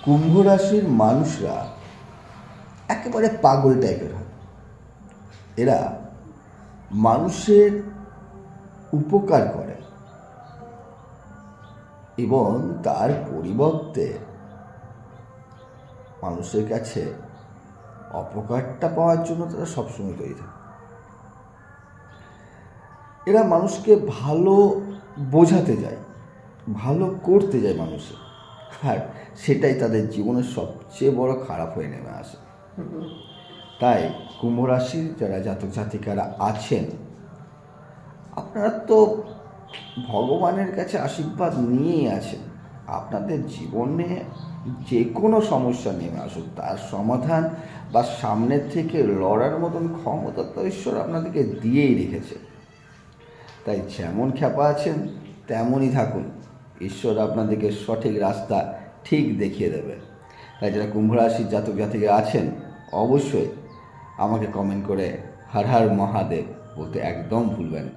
কুম্ভ রাশির মানুষরা একেবারে পাগল টাইপের হয়। এরা মানুষের উপকার করে এবং তার পরিবর্তে মানুষের কাছে অপকারটা পাওয়ার জন্য তারা সবসময় তৈরি থাকে। এরা মানুষকে ভালো বোঝাতে যায়, ভালো করতে যায় মানুষের, আর সেটাই তাদের জীবনের সবচেয়ে বড় খারাপ হয়ে নেমে আসে। তাই কুম্ভ রাশির যারা জাতক জাতিকারা আছেন, আপনারা তো ভগবানের কাছে আশীর্বাদ নিয়েই আছেন। আপনাদের জীবনে যে কোনো সমস্যা নেমে আসুক, তার সমাধান বা সামনের থেকে লড়ার মতন ক্ষমতা তো ঈশ্বর আপনাদেরকে দিয়েই রেখেছে। তাই যেমন খ্যাপা আছেন তেমনই থাকুন, ঈশ্বর আপনাদেরকে সঠিক রাস্তা ঠিক দেখিয়ে দেবে। তাই যারা কুম্ভ রাশির জাতক জাতিকা আছেন, অবশ্যই আমাকে কমেন্ট করে হর হর মহাদেব বলতে একদম ভুলবেন না।